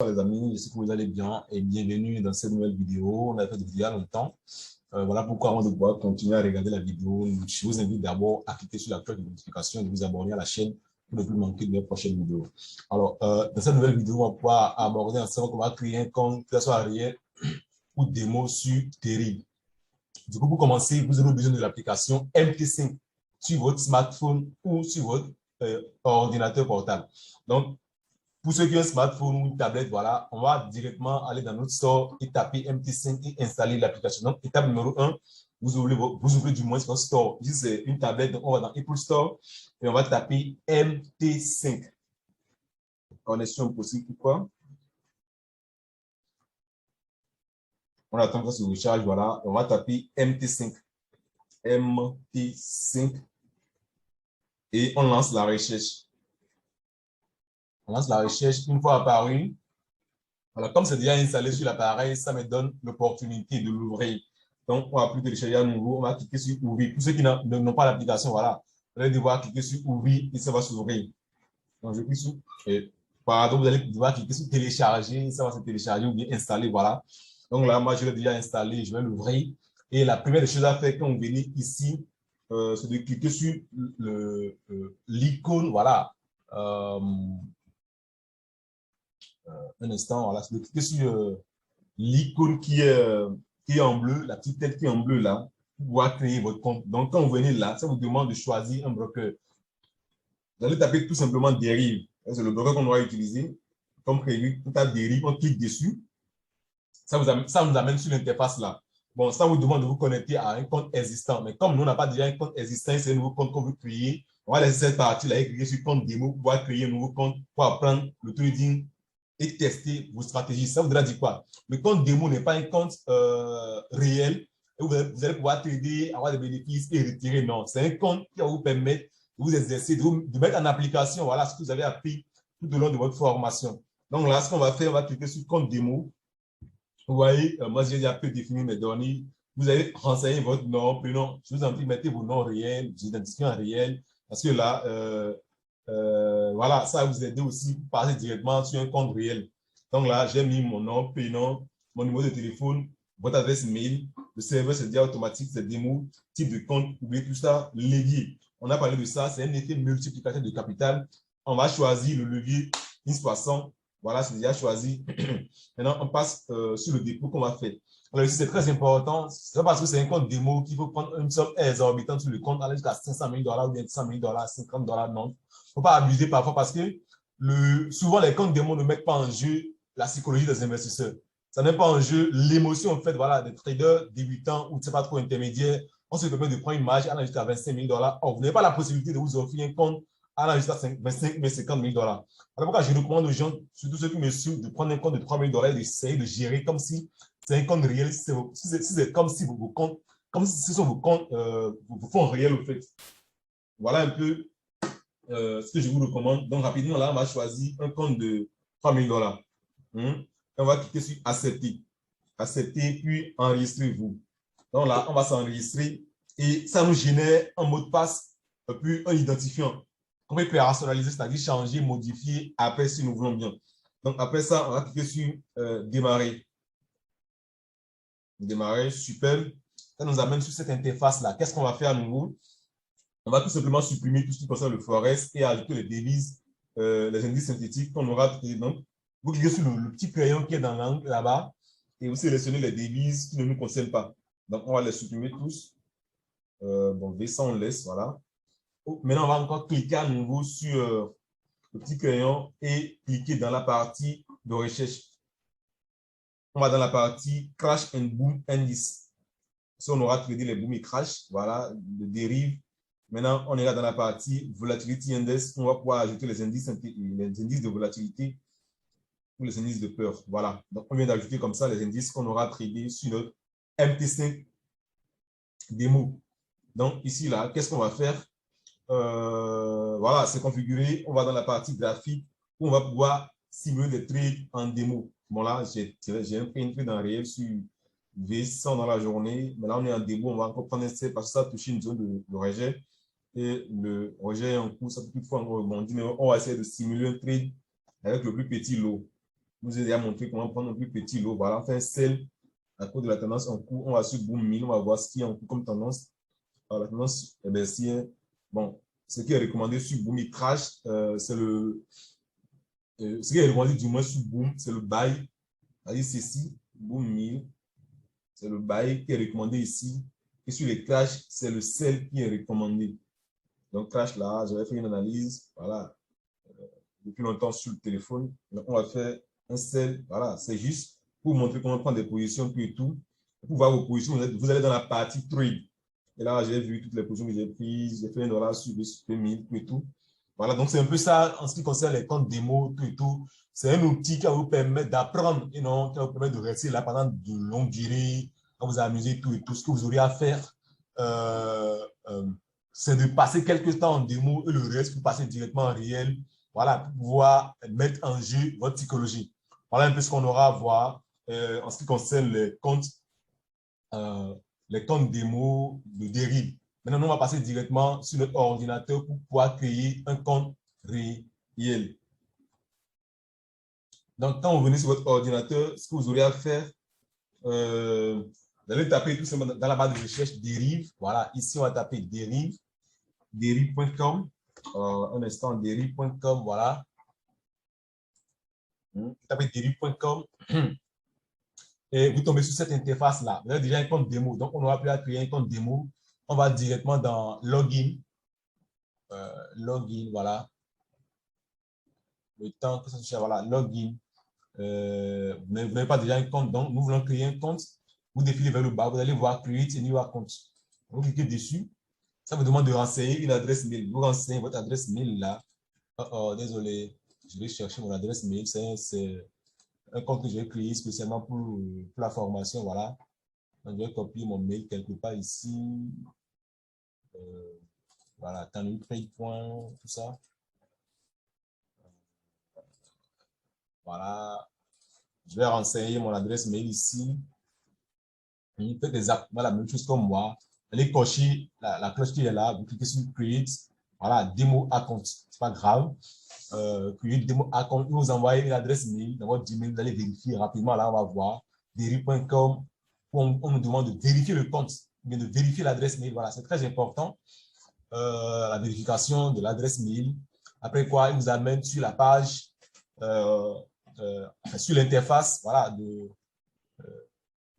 Bonsoir les amis, j'espère que vous allez bien et bienvenue dans cette nouvelle vidéo. On a fait des vidéos il y a longtemps. Voilà pourquoi avant de pouvoir continuer à regarder la vidéo, je vous invite d'abord à cliquer sur la cloche de notification et de vous abonner à la chaîne pour ne plus manquer de mes prochaines vidéos. Alors, dans cette nouvelle vidéo, on va pouvoir aborder ensemble comment créer un compte, que ce soit réel ou démo sur Terry. Du coup, pour commencer, vous aurez besoin de l'application MT5 sur votre smartphone ou sur votre ordinateur portable. Donc, pour ceux qui ont un smartphone ou une tablette, voilà, on va directement aller dans notre store et taper MT5 et installer l'application. Donc, étape numéro 1, vous ouvrez du moins votre store. Ici, c'est une tablette, donc on va dans Apple Store et on va taper MT5. Connexion possible, pourquoi? On attend que ça se recharge, voilà. On va taper MT5. MT5. Et on lance la recherche. On lance la recherche une fois apparu. Voilà, comme c'est déjà installé sur l'appareil, ça me donne l'opportunité de l'ouvrir. Donc, on va plus télécharger à nouveau, on va cliquer sur ouvrir. Pour ceux qui n'ont pas l'application, voilà, vous allez devoir cliquer sur ouvrir et ça va s'ouvrir. Donc, je clique sur, pardon, vous allez devoir cliquer sur télécharger, ça va se télécharger ou bien installer, voilà. Donc là, moi, je l'ai déjà installé, je vais l'ouvrir. Et la première des choses à faire quand vous venez ici, c'est de cliquer sur l'icône, voilà. Un instant, voilà, c'est de cliquer sur l'icône qui est en bleu, la petite tête qui est en bleu là, pour pouvoir créer votre compte. Donc, quand vous venez là, ça vous demande de choisir un broker. Vous allez taper tout simplement dérive. C'est le broker qu'on va utiliser. Comme prévu, on tape dérive, on clique dessus. Ça nous amène sur l'interface là. Bon, ça vous demande de vous connecter à un compte existant. Mais comme nous, on n'a pas déjà un compte existant, c'est un nouveau compte qu'on veut créer. On va laisser cette partie-là et cliquer sur compte démo pour pouvoir créer un nouveau compte pour apprendre le trading et tester vos stratégies. Ça voudra dire quoi? Le compte démo n'est pas un compte réel et vous allez pouvoir trader, avoir des bénéfices et retirer. Non, c'est un compte qui va vous permettre de vous exercer, de mettre en application voilà, ce que vous avez appris tout au long de votre formation. Donc là, ce qu'on va faire, on va cliquer sur compte démo. Vous voyez, moi, j'ai déjà pu définir mes données. Vous allez renseigner votre nom, prénom. Je vous en prie, mettez vos noms réels, vos identifiants réels. Parce que là, voilà, ça va vous aider aussi pour passer directement sur un compte réel. Donc là, j'ai mis mon nom, prénom, mon numéro de téléphone, votre adresse mail. Le serveur, c'est déjà automatique, c'est démo, type de compte, oubliez tout ça, levier. On a parlé de ça, c'est un effet multiplicateur de capital. On va choisir le levier IN60. Voilà, c'est déjà choisi. Maintenant, on passe sur le dépôt qu'on va faire. Alors ici, c'est très important. C'est pas parce que c'est un compte démo qu'il faut prendre une somme exorbitante sur le compte, aller jusqu'à 500 000 $ ou bien 100 000 $, 50 $, non. Il ne faut pas abuser parfois parce que souvent, les comptes démo ne mettent pas en jeu la psychologie des investisseurs. Ça ne met pas en jeu l'émotion, en fait, voilà, des traders débutants ou, tu sais pas trop, intermédiaires. On se permet de prendre une marge allant jusqu'à 25 000 $. Or, vous n'avez pas la possibilité de vous offrir un compte allant jusqu'à 25 000, 50 000 $. Alors, pourquoi je recommande aux gens, surtout ceux qui me suivent, de prendre un compte de 3 000 $ et d'essayer de gérer comme si c'est un compte réel. C'est comme si vos comptes, comme si ce sont vos comptes, vos fonds réels, au fait. Voilà un peu ce que je vous recommande. Donc, rapidement, là, on va choisir un compte de 3 000 $. On va cliquer sur accepter. Accepter, puis enregistrez-vous. Donc là, on va s'enregistrer et ça nous génère un mot de passe, puis un identifiant qu'on peut personnaliser, c'est-à-dire changer, modifier après si nous voulons bien. Donc après ça, on va cliquer sur démarrer. Démarrer, super. Ça nous amène sur cette interface-là. Qu'est-ce qu'on va faire à nouveau? On va tout simplement supprimer tout ce qui concerne le forex et ajouter les devises, les indices synthétiques qu'on aura créés. Donc, vous cliquez sur le petit crayon qui est dans l'angle là-bas et vous sélectionnez les devises qui ne nous concernent pas. Donc, on va les supprimer tous. Bon, ça, on laisse, voilà. Maintenant, on va encore cliquer à nouveau sur le petit crayon et cliquer dans la partie de recherche. On va dans la partie Crash and Boom Indice. Si on aura tradé les boom et crash, voilà, le dérive. Maintenant, on ira dans la partie Volatility Index. On va pouvoir ajouter les indices de volatilité ou les indices de peur. Voilà. Donc, on vient d'ajouter comme ça les indices qu'on aura tradés sur notre MT5 démo. Donc, ici, là, qu'est-ce qu'on va faire? Voilà, c'est configuré. On va dans la partie graphique où on va pouvoir simuler des trades en démo. Bon, là, j'ai fait une trade en réel sur V100 dans la journée. Mais là, on est en démo. On va encore prendre un essai parce que ça a touché une zone de rejet. Et le rejet est en cours. Ça peut toutefois encore rebondir. Mais on va essayer de simuler un trade avec le plus petit lot. vous ai déjà montré comment prendre un plus petit lot. Voilà, on fait un sell à cause de la tendance en cours. On va sur Boom 1000, on va voir ce qui est en cours comme tendance. Alors, la tendance baissière, bon, ce qui est recommandé sur Boom, il crash, c'est le. Ce qui est recommandé du moins sur Boom, c'est le buy. C'est ceci, Boom 1000, c'est le buy qui est recommandé ici. Et sur les crash, c'est le sell qui est recommandé. Donc, crash là, j'avais fait une analyse, voilà, depuis longtemps sur le téléphone. Donc, on va faire un sell, voilà, c'est juste pour montrer comment prendre des positions, tout et tout. Pour voir vos positions, vous allez dans la partie trade. Et là, j'ai vu toutes les positions que j'ai prises, j'ai fait $1 sur le super 1000, tout et tout. Voilà, donc c'est un peu ça en ce qui concerne les comptes démo, tout et tout. C'est un outil qui va vous permettre d'apprendre et non, qui va vous permettre de rester là pendant de longues durées, à vous amuser, tout et tout. Ce que vous aurez à faire, euh, euh, c'est de passer quelques temps en démo et le reste, vous passez directement en réel. Voilà, pour pouvoir mettre en jeu votre psychologie. Voilà un peu ce qu'on aura à voir en ce qui concerne les comptes démo de dérive. Maintenant, on va passer directement sur notre ordinateur pour pouvoir créer un compte réel. Donc, quand vous venez sur votre ordinateur, ce que vous aurez à faire, vous allez taper tout simplement dans la barre de recherche dérive. Voilà, ici, on va taper dérive, dérive.com. Un instant, dérive.com, voilà. Vous tapez dérive.com et vous tombez sur cette interface-là. Vous avez déjà un compte démo, donc on n'aura plus à créer un compte démo. On va directement dans Login. Login, voilà. Le temps que ça se cherche, voilà, Login. Vous n'avez pas déjà un compte, donc nous voulons créer un compte. Vous défilez vers le bas, vous allez voir Create a new account. Vous cliquez dessus. Ça vous demande de renseigner une adresse mail. Vous renseignez votre adresse mail là. Désolé, je vais chercher mon adresse mail. C'est un compte que j'ai créé spécialement pour la formation. Voilà. Donc, je vais copier mon mail quelque part ici. Voilà, tannutrade. Tout ça. Voilà. Je vais renseigner mon adresse mail ici. Faites exactement la même chose comme moi. Allez cocher la cloche qui est là. Vous cliquez sur Create. Voilà, démo account. C'est pas grave. Create démo account. Vous envoyez une adresse mail dans votre Gmail. Vous allez vérifier rapidement. Là, on va voir. Deri.com. On nous demande de vérifier le compte, mais de vérifier l'adresse mail. Voilà, c'est très important. La vérification de l'adresse mail. Après quoi, il nous amène sur la page, sur l'interface, voilà, du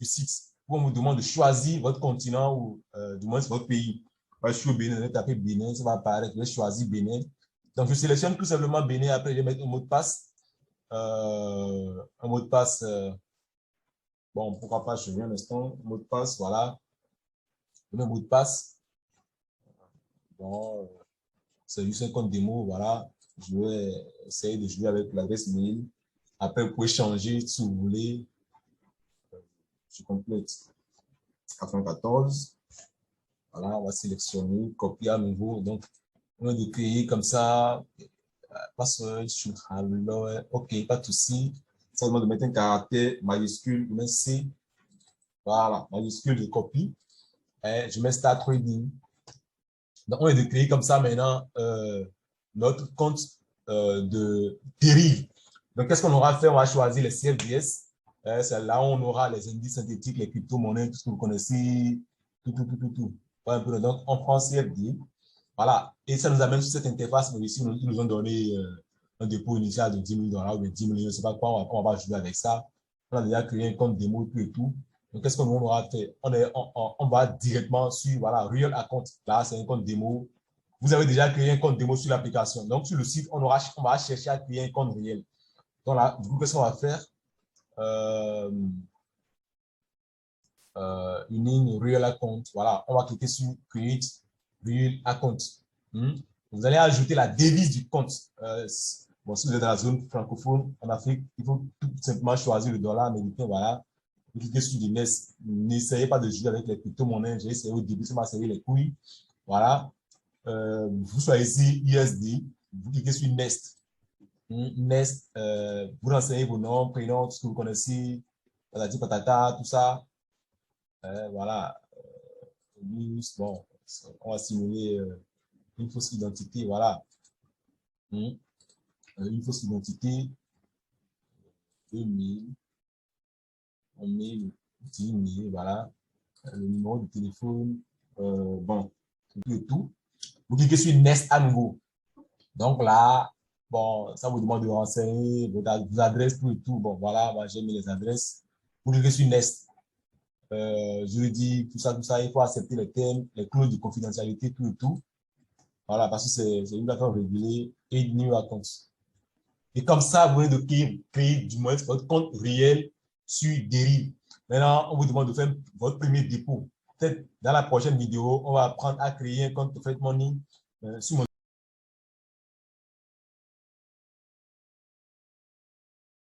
site, où on vous demande de choisir votre continent ou du moins votre pays. Je suis au Bénin, je vais taper Bénin, ça va apparaître, je vais choisir Bénin. Donc, je sélectionne tout simplement Bénin, après je vais mettre un mot de passe. Un mot de passe, bon, pourquoi pas, je viens un instant, mot de passe, voilà. Je mets un mot de passe. Bon, c'est juste un compte démo, voilà. Je vais essayer de jouer avec l'adresse mail. Après, vous pouvez changer si vous voulez. Je complète 94. Voilà, on va sélectionner, copier à nouveau. Donc, on va créer comme ça. Password, OK, pas de souci. Ça demande de mettre un caractère majuscule, je mets C. Voilà, majuscule, je copie. Et je mets Start Trading. Donc, on est de créer comme ça maintenant notre compte de dérive. Donc, qu'est-ce qu'on aura à faire? On va choisir les CFDS. C'est là où on aura les indices synthétiques, les crypto-monnaies, tout ce que vous connaissez, tout. Ouais, un peu. Donc, on prend CFD. Voilà. Et ça nous amène sur cette interface. Mais ici, ils nous ont donné un dépôt initial de 10 000 dollars ou de 10 millions, je ne sais pas quoi. On va jouer avec ça. On a déjà créé un compte démo, tout et tout. Donc, qu'est-ce qu'on aura fait? On va directement sur, voilà, Real Account. Là, c'est un compte démo. Vous avez déjà créé un compte démo sur l'application. Donc, sur le site, on va chercher à créer un compte réel. Donc là, du coup, qu'est-ce qu'on va faire? Une ligne Real Account. Voilà, on va cliquer sur Create Real Account. Vous allez ajouter la devise du compte. Bon, si vous êtes dans la zone francophone, en Afrique, il faut tout simplement choisir le dollar américain. Voilà. Vous cliquez sur du NES. N'essayez pas de jouer avec les crypto-monnaies. J'ai essayé au début, ça m'a servi les couilles. Voilà. Vous choisissez USD. Vous cliquez sur Nest. Nest, vous renseignez vos noms, prénoms, tout ce que vous connaissez, patati patata, tout ça. Voilà. Bon, on va simuler une fausse identité. Voilà. Une fausse identité. 2000, on met le petit email, voilà, le numéro de téléphone, bon, tout et tout. Vous cliquez sur Next à nouveau. Donc là, bon, ça vous demande de renseigner vos adresses, tout et tout. Bon, voilà, moi, j'ai mis les adresses. Vous cliquez sur Next. Juridique, tout ça, il faut accepter les termes, les clauses de confidentialité, tout et tout. Voilà, parce que c'est une plateforme régulée et new account. Et comme ça, vous venez de créer du moins votre compte réel sur Deriv. Maintenant, on vous demande de faire votre premier dépôt. Peut-être dans la prochaine vidéo, on va apprendre à créer un compte de Money sur mon